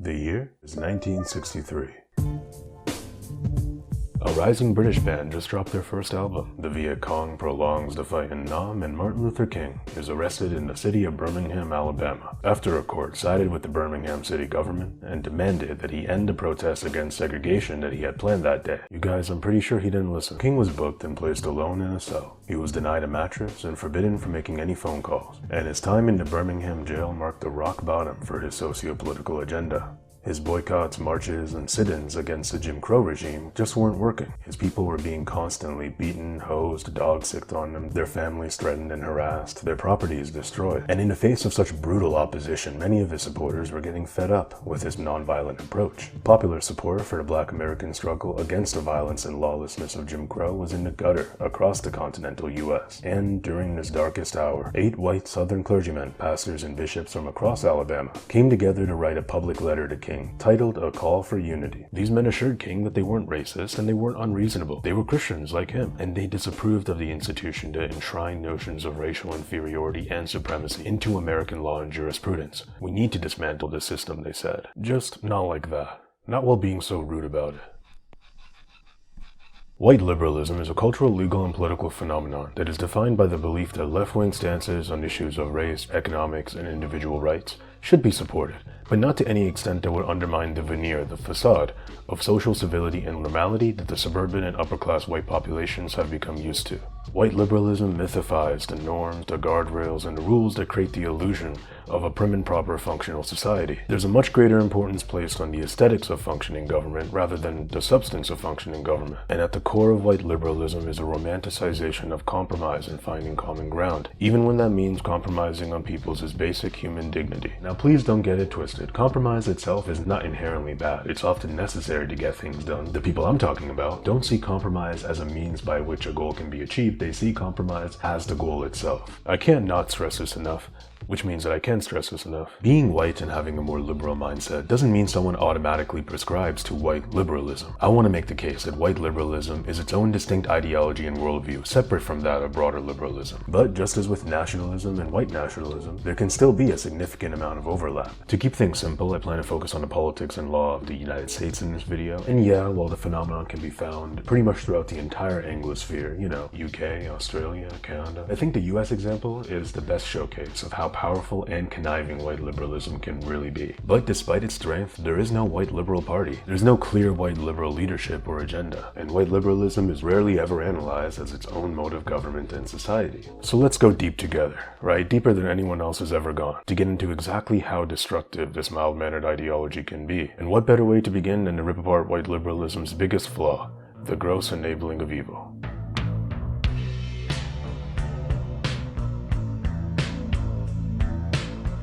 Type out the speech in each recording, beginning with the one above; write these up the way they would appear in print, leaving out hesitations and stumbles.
The year is 1963. A rising British band just dropped their first album. The Viet Cong prolongs the fight in Nam, and Martin Luther King is arrested in the city of Birmingham, Alabama, after a court sided with the Birmingham city government and demanded that he end the protests against segregation that he had planned that day. You guys, I'm pretty sure he didn't listen. King was booked and placed alone in a cell. He was denied a mattress and forbidden from making any phone calls, and his time in the Birmingham jail marked the rock bottom for his socio-political agenda. His boycotts, marches, and sit-ins against the Jim Crow regime just weren't working. His people were being constantly beaten, hosed, dog-sicked on them, their families threatened and harassed, their properties destroyed. And in the face of such brutal opposition, many of his supporters were getting fed up with his non-violent approach. Popular support for the Black American struggle against the violence and lawlessness of Jim Crow was in the gutter across the continental U.S. And during this darkest hour, 8 white Southern clergymen, pastors, and bishops from across Alabama came together to write a public letter to King titled A Call for Unity. These men assured King that they weren't racist and they weren't unreasonable. They were Christians like him, and they disapproved of the institution to enshrine notions of racial inferiority and supremacy into American law and jurisprudence. We need to dismantle this system, they said. Just not like that. Not while being so rude about it. White liberalism is a cultural, legal, and political phenomenon that is defined by the belief that left-wing stances on issues of race, economics, and individual rights should be supported, but not to any extent that would undermine the veneer, the facade, of social civility and normality that the suburban and upper-class white populations have become used to. White liberalism mythifies the norms, the guardrails, and the rules that create the illusion of a prim and proper functional society. There's a much greater importance placed on the aesthetics of functioning government rather than the substance of functioning government. And at the core of white liberalism is a romanticization of compromise and finding common ground, even when that means compromising on people's basic human dignity. Now please don't get it twisted. Compromise itself is not inherently bad. It's often necessary to get things done. The people I'm talking about don't see compromise as a means by which a goal can be achieved. They see compromise as the goal itself. I can't not stress this enough. Which means that I can stress this enough. Being white and having a more liberal mindset doesn't mean someone automatically prescribes to white liberalism. I want to make the case that white liberalism is its own distinct ideology and worldview, separate from that of broader liberalism. But just as with nationalism and white nationalism, there can still be a significant amount of overlap. To keep things simple, I plan to focus on the politics and law of the United States in this video. And yeah, while the phenomenon can be found pretty much throughout the entire Anglosphere, UK, Australia, Canada, I think the US example is the best showcase of how powerful and conniving white liberalism can really be. But despite its strength, there is no white liberal party. There's no clear white liberal leadership or agenda, and white liberalism is rarely ever analyzed as its own mode of government and society. So let's go deep together, right? Deeper than anyone else has ever gone, to get into exactly how destructive this mild-mannered ideology can be. And what better way to begin than to rip apart white liberalism's biggest flaw, the gross enabling of evil.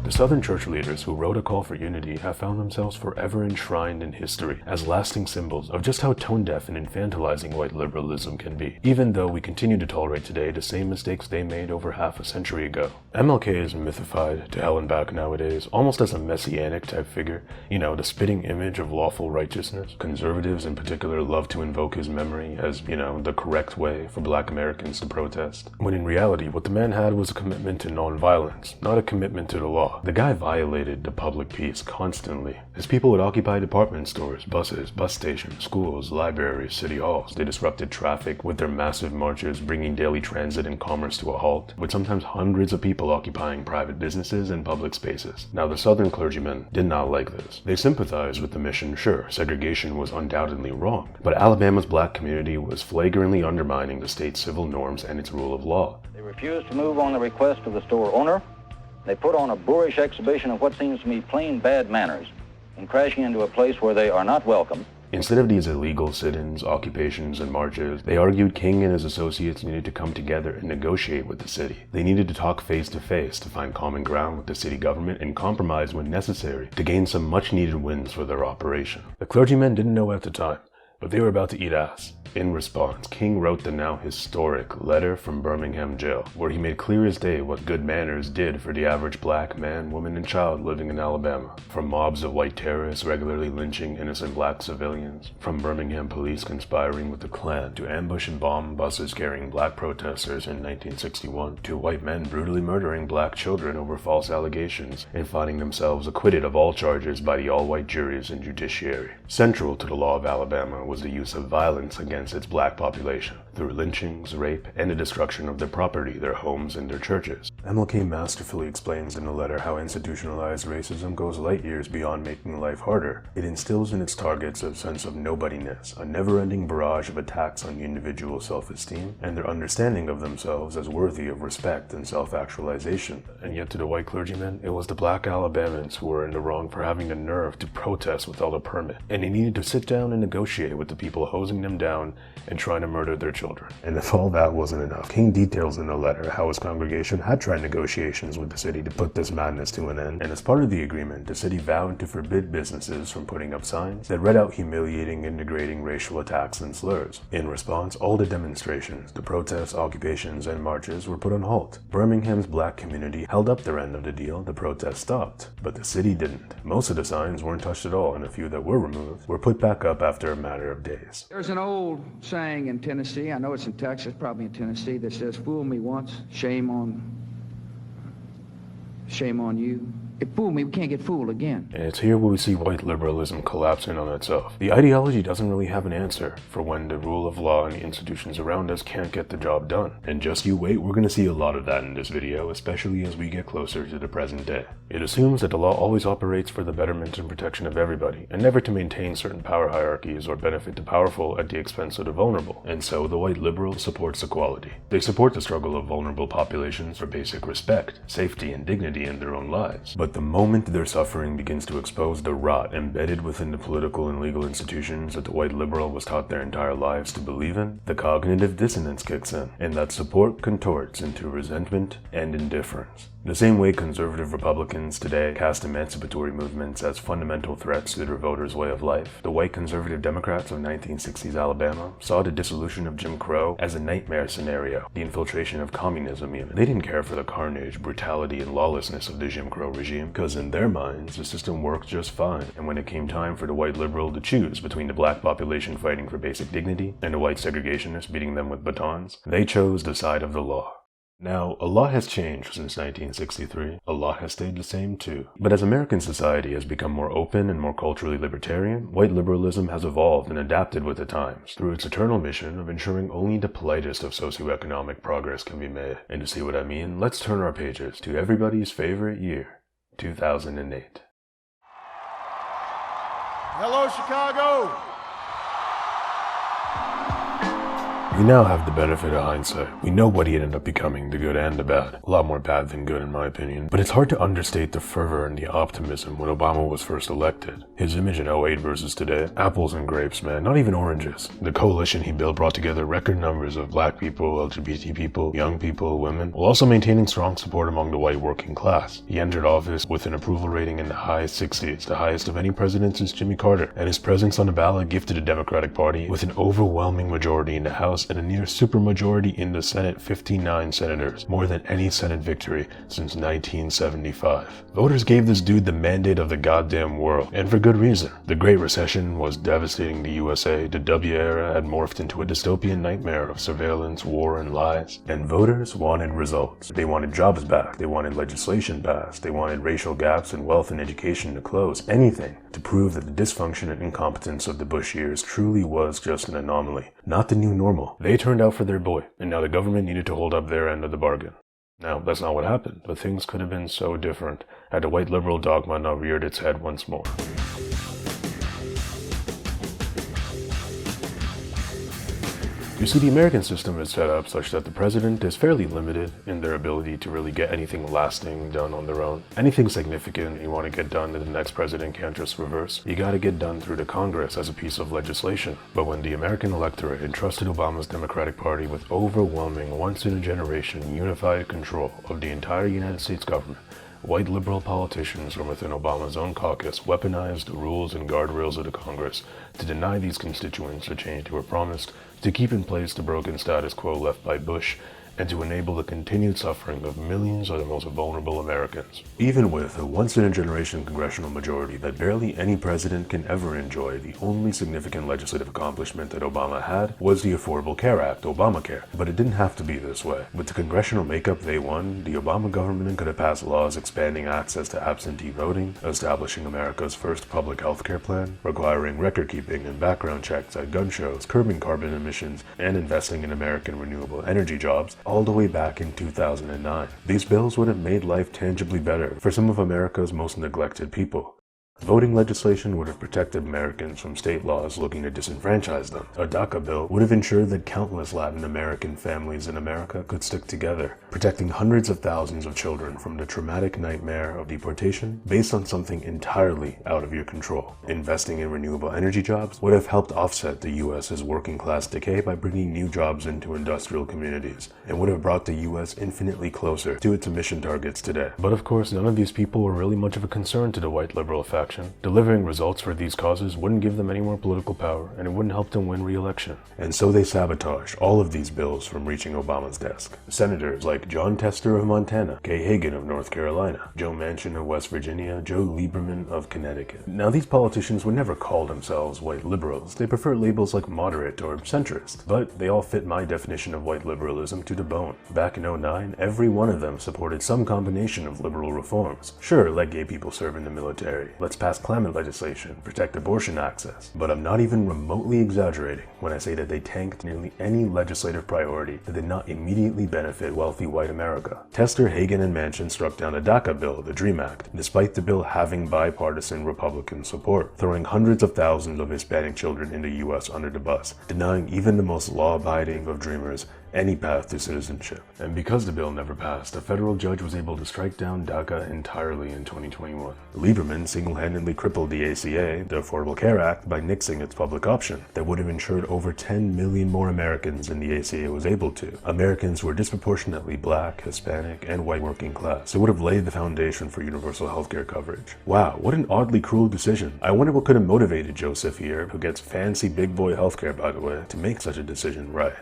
The Southern church leaders who wrote A Call for Unity have found themselves forever enshrined in history as lasting symbols of just how tone-deaf and infantilizing white liberalism can be, even though we continue to tolerate today the same mistakes they made over half a century ago. MLK is mythified to hell and back nowadays, almost as a messianic type figure, the spitting image of lawful righteousness. Conservatives in particular love to invoke his memory as, the correct way for Black Americans to protest. When in reality, what the man had was a commitment to non-violence, not a commitment to the law. The guy violated the public peace constantly. His people would occupy department stores, buses, bus stations, schools, libraries, city halls. They disrupted traffic with their massive marches, bringing daily transit and commerce to a halt, with sometimes hundreds of people occupying private businesses and public spaces. Now, the Southern clergymen did not like this. They sympathized with the mission, sure, segregation was undoubtedly wrong, but Alabama's Black community was flagrantly undermining the state's civil norms and its rule of law. They refused to move on the request of the store owner. They put on a boorish exhibition of what seems to me plain bad manners in crashing into a place where they are not welcome. Instead of these illegal sit-ins, occupations, and marches, they argued King and his associates needed to come together and negotiate with the city. They needed to talk face-to-face to find common ground with the city government and compromise when necessary to gain some much-needed wins for their operation. The clergymen didn't know at the time, but they were about to eat ass. In response, King wrote the now historic Letter from Birmingham Jail, where he made clear as day what good manners did for the average black man, woman, and child living in Alabama. From mobs of white terrorists regularly lynching innocent black civilians, from Birmingham police conspiring with the Klan to ambush and bomb buses carrying black protesters in 1961, to white men brutally murdering black children over false allegations and finding themselves acquitted of all charges by the all-white juries and judiciary. Central to the law of Alabama was the use of violence against its black population, through lynchings, rape, and the destruction of their property, their homes, and their churches. MLK masterfully explains in the letter how institutionalized racism goes light years beyond making life harder. It instills in its targets a sense of nobodiness, a never-ending barrage of attacks on the individual's self-esteem, and their understanding of themselves as worthy of respect and self-actualization. And yet to the white clergymen, it was the black Alabamans who were in the wrong for having the nerve to protest without a permit, and they needed to sit down and negotiate with the people hosing them down and trying to murder their children. And if all that wasn't enough, King details in the letter how his congregation had tried negotiations with the city to put this madness to an end, and as part of the agreement, the city vowed to forbid businesses from putting up signs that read out humiliating and degrading racial attacks and slurs. In response, all the demonstrations, the protests, occupations, and marches were put on halt. Birmingham's black community held up their end of the deal, the protests stopped, but the city didn't. Most of the signs weren't touched at all, and a few that were removed were put back up after a matter of days. There's an old saying in Tennessee, I know it's in Texas, probably in Tennessee, that says, "Fool me once, shame on you. It fooled me, we can't get fooled again." And it's here where we see white liberalism collapsing on itself. The ideology doesn't really have an answer for when the rule of law and the institutions around us can't get the job done. And just you wait, we're going to see a lot of that in this video, especially as we get closer to the present day. It assumes that the law always operates for the betterment and protection of everybody, and never to maintain certain power hierarchies or benefit the powerful at the expense of the vulnerable. And so the white liberal supports equality. They support the struggle of vulnerable populations for basic respect, safety, and dignity in their own lives. But the moment their suffering begins to expose the rot embedded within the political and legal institutions that the white liberal was taught their entire lives to believe in, the cognitive dissonance kicks in, and that support contorts into resentment and indifference. The same way conservative Republicans today cast emancipatory movements as fundamental threats to their voters' way of life, the white conservative Democrats of 1960s Alabama saw the dissolution of Jim Crow as a nightmare scenario, the infiltration of communism even. They didn't care for the carnage, brutality, and lawlessness of the Jim Crow regime, because in their minds, the system worked just fine. And when it came time for the white liberal to choose between the black population fighting for basic dignity and the white segregationists beating them with batons, they chose the side of the law. Now, a lot has changed since 1963. A lot has stayed the same too. But as American society has become more open and more culturally libertarian, white liberalism has evolved and adapted with the times through its eternal mission of ensuring only the politest of socioeconomic progress can be made. And to see what I mean, let's turn our pages to everybody's favorite year, 2008. Hello, Chicago! We now have the benefit of hindsight. We know what he ended up becoming, the good and the bad. A lot more bad than good in my opinion. But it's hard to understate the fervor and the optimism when Obama was first elected. His image in 2008 versus today, apples and grapes, man, not even oranges. The coalition he built brought together record numbers of black people, LGBT people, young people, women, while also maintaining strong support among the white working class. He entered office with an approval rating in the high 60s, the highest of any president since Jimmy Carter, and his presence on the ballot gifted the Democratic Party with an overwhelming majority in the House and a near supermajority in the Senate, 59 senators, more than any Senate victory since 1975. Voters gave this dude the mandate of the goddamn world, and for good reason. The Great Recession was devastating the USA, the W era had morphed into a dystopian nightmare of surveillance, war, and lies, and voters wanted results. They wanted jobs back, they wanted legislation passed, they wanted racial gaps in wealth and education to close, anything to prove that the dysfunction and incompetence of the Bush years truly was just an anomaly, not the new normal. They turned out for their boy, and now the government needed to hold up their end of the bargain. Now, that's not what happened, but things could have been so different had the white liberal dogma not reared its head once more. You see, the American system is set up such that the president is fairly limited in their ability to really get anything lasting done on their own. Anything significant you want to get done that the next president can't just reverse, you gotta get done through the Congress as a piece of legislation. But when the American electorate entrusted Obama's Democratic Party with overwhelming, once-in-a-generation, unified control of the entire United States government, white liberal politicians from within Obama's own caucus weaponized the rules and guardrails of the Congress to deny these constituents the change they were promised to keep in place the broken status quo left by Bush, and to enable the continued suffering of millions of the most vulnerable Americans. Even with a once-in-a-generation congressional majority that barely any president can ever enjoy, the only significant legislative accomplishment that Obama had was the Affordable Care Act, Obamacare. But it didn't have to be this way. With the congressional makeup they won, the Obama government could have passed laws expanding access to absentee voting, establishing America's first public health care plan, requiring record-keeping and background checks at gun shows, curbing carbon emissions, and investing in American renewable energy jobs, all the way back in 2009. These bills would have made life tangibly better for some of America's most neglected people. Voting legislation would have protected Americans from state laws looking to disenfranchise them. A DACA bill would have ensured that countless Latin American families in America could stick together, protecting hundreds of thousands of children from the traumatic nightmare of deportation based on something entirely out of your control. Investing in renewable energy jobs would have helped offset the U.S.'s working class decay by bringing new jobs into industrial communities, and would have brought the U.S. infinitely closer to its emission targets today. But of course, none of these people were really much of a concern to the white liberal faction. Delivering results for these causes wouldn't give them any more political power, and it wouldn't help them win re-election. And so they sabotaged all of these bills from reaching Obama's desk. Senators like John Tester of Montana, Kay Hagan of North Carolina, Joe Manchin of West Virginia, Joe Lieberman of Connecticut. Now, these politicians would never call themselves white liberals. They prefer labels like moderate or centrist, but they all fit my definition of white liberalism to the bone. Back in 2009, every one of them supported some combination of liberal reforms. Sure, let gay people serve in the military. Let's pass climate legislation, protect abortion access. But I'm not even remotely exaggerating when I say that they tanked nearly any legislative priority that did not immediately benefit wealthy white America. Tester, Hagan, and Manchin struck down a DACA bill, the DREAM Act, despite the bill having bipartisan Republican support, throwing hundreds of thousands of Hispanic children in the U.S. under the bus, denying even the most law-abiding of dreamers any path to citizenship. And because the bill never passed, a federal judge was able to strike down DACA entirely in 2021. Lieberman single-handedly crippled the ACA, the Affordable Care Act, by nixing its public option that would have ensured over 10 million more Americans than the ACA was able to. Americans were disproportionately black, Hispanic, and white working class. It would have laid the foundation for universal healthcare coverage. Wow, what an oddly cruel decision. I wonder what could have motivated Joseph here, who gets fancy big boy healthcare by the way, to make such a decision right.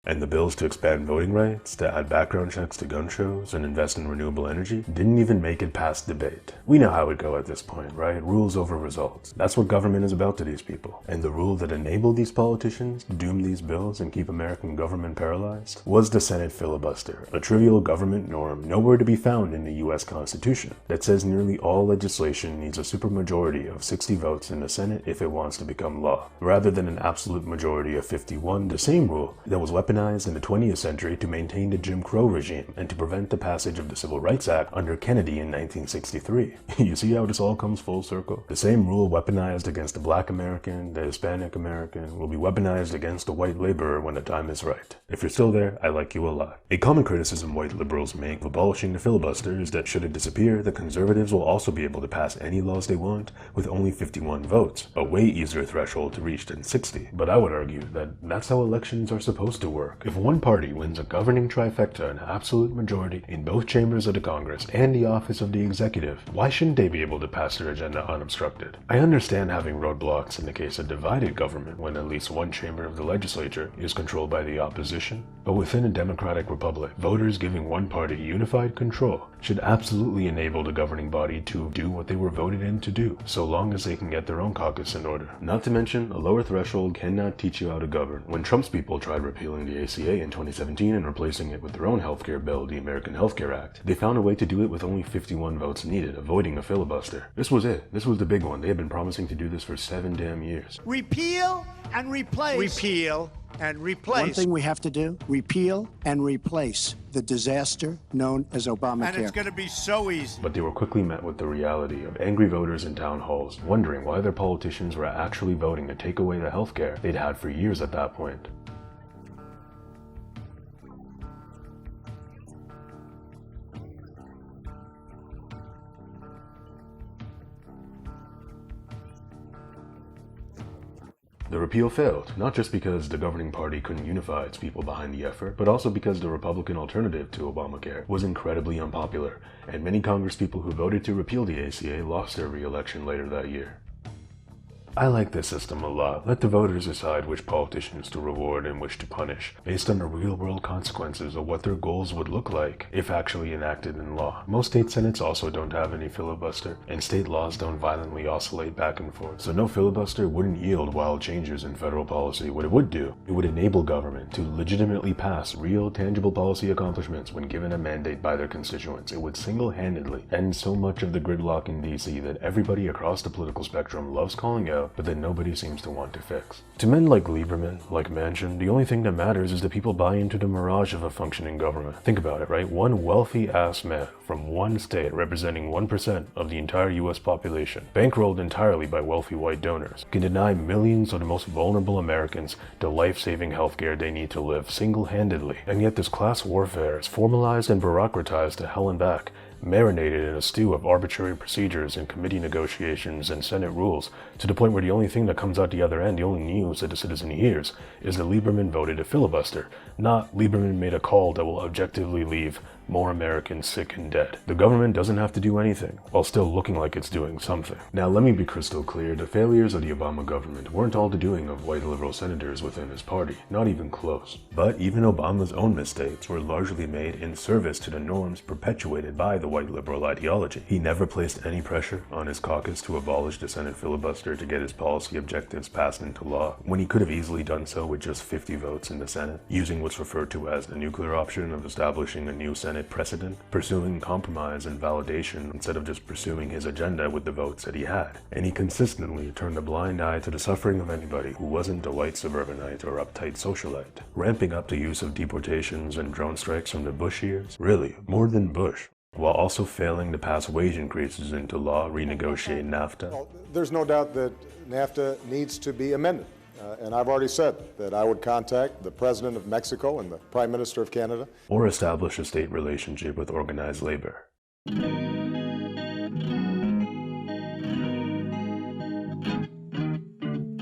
And the bills to expand voting rights, to add background checks to gun shows, and invest in renewable energy didn't even make it past debate. We know how it would go at this point, right? Rules over results. That's what government is about to these people. And the rule that enabled these politicians to doom these bills and keep American government paralyzed was the Senate filibuster, a trivial government norm nowhere to be found in the U.S. Constitution that says nearly all legislation needs a supermajority of 60 votes in the Senate if it wants to become law, rather than an absolute majority of 51, the same rule that was weaponized in the 20th century to maintain the Jim Crow regime and to prevent the passage of the Civil Rights Act under Kennedy in 1963. You see how this all comes full circle? The same rule weaponized against the black American, the Hispanic American, will be weaponized against the white laborer when the time is right. If you're still there, I like you a lot. A common criticism white liberals make of abolishing the filibuster is that should it disappear, the conservatives will also be able to pass any laws they want with only 51 votes, a way easier threshold to reach than 60. But I would argue that that's how elections are supposed to work. If one party wins a governing trifecta, an absolute majority in both chambers of the Congress and the office of the executive, why shouldn't they be able to pass their agenda unobstructed? I understand having roadblocks in the case of divided government when at least one chamber of the legislature is controlled by the opposition, but within a democratic republic, voters giving one party unified control should absolutely enable the governing body to do what they were voted in to do, so long as they can get their own caucus in order. Not to mention, a lower threshold cannot teach you how to govern. When Trump's people tried repealing the ACA in 2017 and replacing it with their own healthcare bill, the American Healthcare Act, they found a way to do it with only 51 votes needed, avoiding a filibuster. This was it. This was the big one. They had been promising to do this for 7 damn years. Repeal and replace. Repeal and replace. One thing we have to do, repeal and replace the disaster known as Obamacare. And it's going to be so easy. But they were quickly met with the reality of angry voters in town halls, wondering why their politicians were actually voting to take away the healthcare they'd had for years at that point. The repeal failed, not just because the governing party couldn't unify its people behind the effort, but also because the Republican alternative to Obamacare was incredibly unpopular, and many congresspeople who voted to repeal the ACA lost their re-election later that year. I like this system a lot. Let the voters decide which politicians to reward and which to punish, based on the real-world consequences of what their goals would look like if actually enacted in law. Most state senates also don't have any filibuster, and state laws don't violently oscillate back and forth. So no filibuster wouldn't yield wild changes in federal policy. What it would do, it would enable government to legitimately pass real, tangible policy accomplishments when given a mandate by their constituents. It would single-handedly end so much of the gridlock in DC that everybody across the political spectrum loves calling out, but that nobody seems to want to fix. To men like Lieberman, like Manchin, the only thing that matters is that people buy into the mirage of a functioning government. Think about it, right? One wealthy-ass man from one state representing 1% of the entire US population, bankrolled entirely by wealthy white donors, can deny millions of the most vulnerable Americans the life-saving healthcare they need to live single-handedly. And yet this class warfare is formalized and bureaucratized to hell and back, marinated in a stew of arbitrary procedures and committee negotiations and Senate rules, to the point where the only thing that comes out the other end, the only news that the citizen hears, is that Lieberman voted a filibuster, not Lieberman made a call that will objectively leave more Americans sick and dead. The government doesn't have to do anything, while still looking like it's doing something. Now let me be crystal clear, the failures of the Obama government weren't all the doing of white liberal senators within his party, not even close. But even Obama's own mistakes were largely made in service to the norms perpetuated by the white liberal ideology. He never placed any pressure on his caucus to abolish the Senate filibuster to get his policy objectives passed into law, when he could have easily done so with just 50 votes in the Senate, using what's referred to as the nuclear option of establishing a new Senate precedent, pursuing compromise and validation instead of just pursuing his agenda with the votes that he had. And he consistently turned a blind eye to the suffering of anybody who wasn't a white suburbanite or uptight socialite, ramping up the use of deportations and drone strikes from the Bush years, really, more than Bush, while also failing to pass wage increases into law, renegotiate NAFTA. Well, there's no doubt that NAFTA needs to be amended. And I've already said that I would contact the President of Mexico and the Prime Minister of Canada. Or establish a state relationship with organized labor.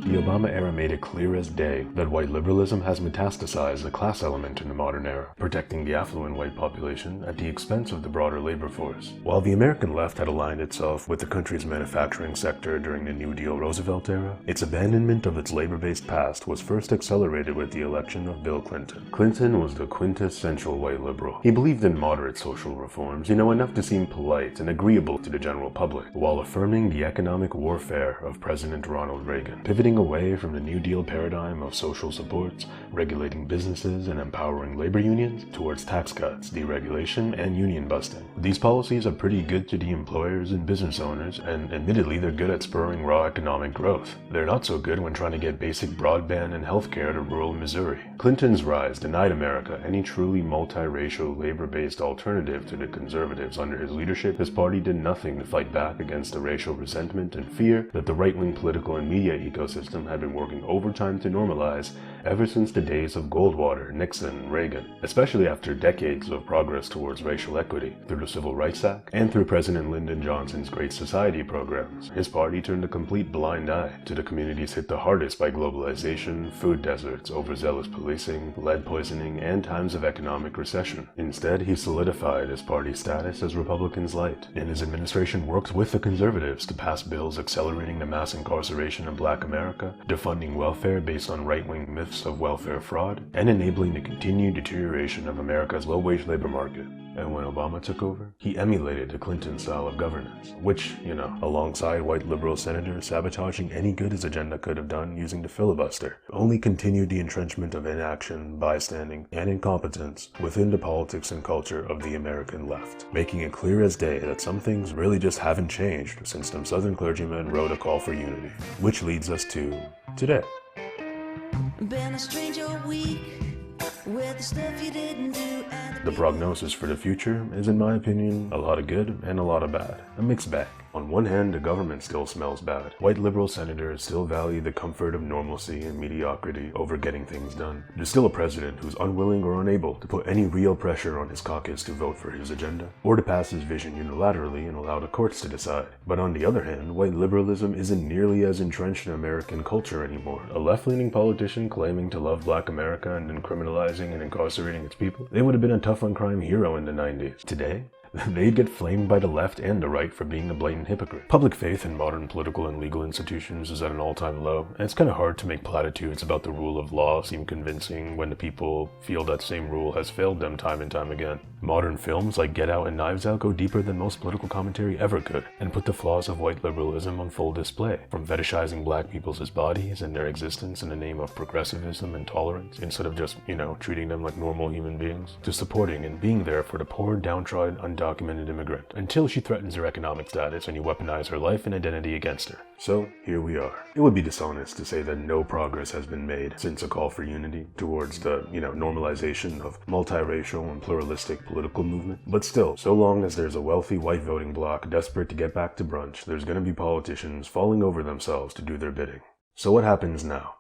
The Obama era made it clear as day that white liberalism has metastasized the class element in the modern era, protecting the affluent white population at the expense of the broader labor force. While the American left had aligned itself with the country's manufacturing sector during the New Deal Roosevelt era, its abandonment of its labor-based past was first accelerated with the election of Bill Clinton. Clinton was the quintessential white liberal. He believed in moderate social reforms, enough to seem polite and agreeable to the general public, while affirming the economic warfare of President Ronald Reagan, pivoting away from the New Deal paradigm of social supports, regulating businesses and empowering labor unions, towards tax cuts, deregulation, and union busting. These policies are pretty good to the employers and business owners, and admittedly they're good at spurring raw economic growth. They're not so good when trying to get basic broadband and healthcare to rural Missouri. Clinton's rise denied America any truly multiracial, labor-based alternative to the conservatives. Under his leadership, his party did nothing to fight back against the racial resentment and fear that the right-wing political and media ecosystem had been working overtime to normalize ever since the days of Goldwater, Nixon, and Reagan, especially after decades of progress towards racial equity through the Civil Rights Act and through President Lyndon Johnson's Great Society programs. His party turned a complete blind eye to the communities hit the hardest by globalization, food deserts, overzealous policing, lead poisoning, and times of economic recession. Instead, he solidified his party's status as Republicans' light, and his administration worked with the conservatives to pass bills accelerating the mass incarceration of Black America, defunding welfare based on right-wing myths of welfare fraud, and enabling the continued deterioration of America's low-wage labor market. And when Obama took over, he emulated the Clinton style of governance, which, alongside white liberal senators sabotaging any good his agenda could have done using the filibuster, only continued the entrenchment of inaction, bystanding, and incompetence within the politics and culture of the American left, making it clear as day that some things really just haven't changed since them Southern clergymen wrote a call for unity. Which leads us to today. Been a stranger week with the stuff you didn't do. The prognosis for the future is, in my opinion, a lot of good and a lot of bad. A mixed bag. On one hand, the government still smells bad. White liberal senators still value the comfort of normalcy and mediocrity over getting things done. There's still a president who's unwilling or unable to put any real pressure on his caucus to vote for his agenda, or to pass his vision unilaterally and allow the courts to decide. But on the other hand, white liberalism isn't nearly as entrenched in American culture anymore. A left-leaning politician claiming to love Black America and then criminalizing and incarcerating its people, they would have been a tough-on-crime hero in the 90s. Today, they'd get flamed by the left and the right for being a blatant hypocrite. Public faith in modern political and legal institutions is at an all-time low, and it's kind of hard to make platitudes about the rule of law seem convincing when the people feel that same rule has failed them time and time again. Modern films like Get Out and Knives Out go deeper than most political commentary ever could, and put the flaws of white liberalism on full display, from fetishizing black people's bodies and their existence in the name of progressivism and tolerance, instead of just, treating them like normal human beings, to supporting and being there for the poor, downtrodden, undocumented immigrant, until she threatens her economic status and you weaponize her life and identity against her. So, here we are. It would be dishonest to say that no progress has been made since a call for unity towards the, normalization of multiracial and pluralistic political movement. But still, so long as there's a wealthy white voting bloc desperate to get back to brunch, there's gonna be politicians falling over themselves to do their bidding. So what happens now?